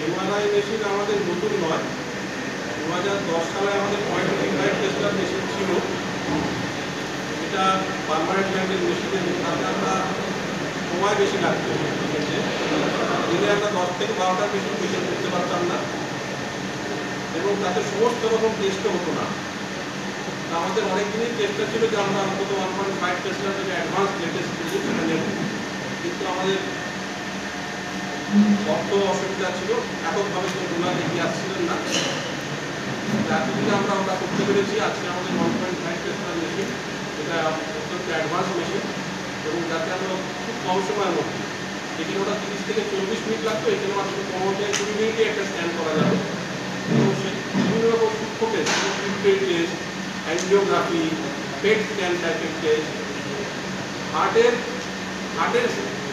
MRI machine আমাদের নতুন নয়, 2010 সালে আমাদের পয়েন্ট ইনভাইট টেস্টার মেশিন ছিল। এটা পার্মানেন্ট ব্যান্ডের মেশিনের সাথে আমরা সময় বেশি লাগতো, দিনে আমরা 10 থেকে 12টা মেশিন মেশিন করতে পারতাম না, এবং তাতে সমস্ত রকম টেস্টও হতো না। আমাদের অনেকদিনই চেষ্টা ছিল যে আমরা অন্তত 1.5 টেস্টার থেকে অ্যাডভান্স লেটেস্ট সেটা নেব, কিন্তু আমাদের অর্থ অসুবিধা ছিল, এককভাবে তোমরা এগিয়ে আসছিলেন না। এতদিন আমরা ওটা করতে পেরেছি। আজকে আমাদের 1.5 টেস্টার মেশিন, এটা অত্যন্ত অ্যাডভান্স মেশিন, এবং যাতে আমরা খুব কম সময়ের মধ্যে, যেখানে ওটা 30 থেকে 40 মিনিট লাগতো, এখানে মাত্র 15 থেকে 20 মিনিটে একটা স্ক্যান করা যাবে। এবং সেই বিভিন্ন রকম সূক্ষ্ম test, test, angiography, PET scan টাইপের টেস্ট, হার্টের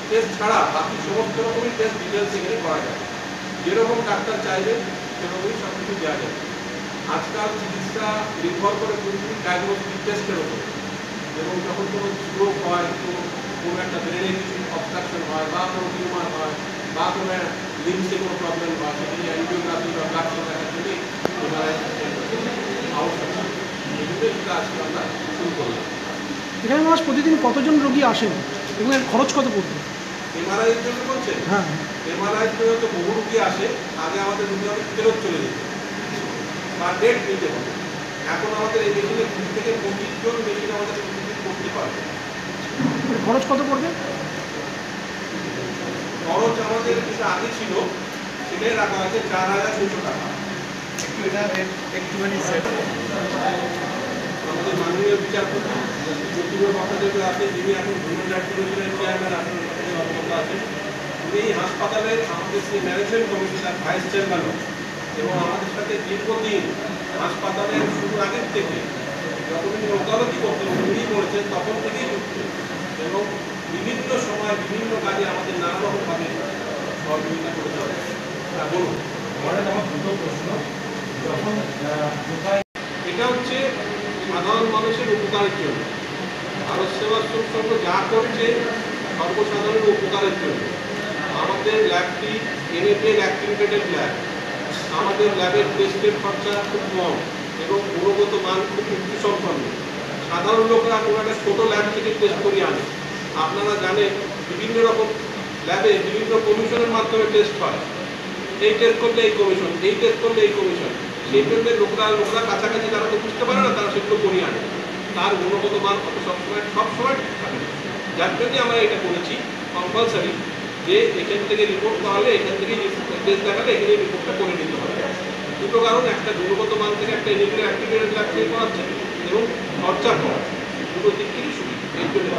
টেস্ট ছাড়া বাকি সমস্ত রকমের টেস্ট ডিটেলস এখানে করা যায়। যেরকম ডাক্তার চাইবে সেরকমই সব কিছু দেওয়া যায়। আজকাল চিকিৎসা নির্ভর করে পুরোপুরি ডায়াগনস্টিক টেস্টের ওপর, এবং যখন কোনো স্ট্রোক হয়, কোনো একটা ব্রেনে কিছু অবস্ট্রাকশন হয়, বা কোনো টিউমার হয়, বা কোনো লিম্সে কোনো প্রবলেম হয়, সেখানে অ্যাঞ্জিওগ্রাফি বা ব্লাড প্রেশার দেখার জন্যই আবশ্যক। এগুলোই সেটা আজকে আমরা শুরু করলাম। এখানে মাস প্রতিদিন কতজন রোগী আসেন এবং এর খরচ কত পড়বে? এমআরআইয়ের জন্য বলছেন? হ্যাঁ, এমআরআইয়ের জন্য তো বহু রুগী আসে। আগে আমাদের রুগী অনেক ফেরত চলে যেত, বা ডেট নিতে হবে। এখন আমাদের এই মেশিনে 20 থেকে 25 জন মেশিন আমাদের প্রতিদিন করতে পারবে। খরচ কত পড়বে? খরচ আমাদের যেটা আগে ছিল সেটাই রাখা হয়েছে 4,200 টাকা। আমাদের মাননীয় বিচারপতি যতীন্দ্র ভট্টাচার্য আছে, যিনি এখন হিউম্যান রাইটস কমিশনের চেয়ারম্যান আছেন, আছেন। উনি হাসপাতালের আমাদের সেই ম্যানেজমেন্ট কমিশনের ভাইস চেয়ারম্যান, এবং আমাদের সাথে দীর্ঘদিন হাসপাতালের শুরু আগের থেকে যখন উনি ওকালতি করতেন, উনি বলেছেন তখন থেকেই যুক্ত, এবং বিভিন্ন সময় বিভিন্ন কাজে আমাদের নানা রকমভাবে সহযোগিতা করতে হবে। বলুন। আমার দুটো প্রশ্ন। যখন এটা হচ্ছে সাধারণ মানুষের উপকারের জন্য। ভারত সেবাশ্রম সংঘ যা করছে সর্বসাধারণের উপকারের জন্য। আমাদের ল্যাবটি NAPL অ্যাক্টিভেটেড ল্যাব। আমাদের ল্যাবের টেস্টের খরচা খুব কম, এবং গুণগত মান খুব উচ্চসম্পন্ন। সাধারণ লোকরা কোনো একটা ছোটো ল্যাব থেকে টেস্ট করিয়ে আনে। আপনারা জানেন বিভিন্ন রকম ল্যাবে বিভিন্ন কমিশনের মাধ্যমে টেস্ট হয়। এই টেস্ট করলে এই কমিশন, এই টেস্ট করলে এই কমিশন। সেই জন্য লোকরা কাছাকাছি তারা তো বুঝতে পারে না, তারা সেগুলো করিয়ে আনে। তার গুণগত মান অত সবসময় ঠিক থাকে। যার জন্যই আমরা এটা করেছি কম্পালসারি, যে এখান থেকে রিপোর্ট করালে, এখান থেকে টেস্ট দেখালে এখানে রিপোর্টটা করে নিতে হবে। দুটো কারণ, একটা গুণগত মান থেকে একটা NAPL অ্যাক্টিভেটেড ল্যাব থেকে করাচ্ছে, এবং খরচা কম, দুটো দিক থেকেই সুবিধা। এই জন্য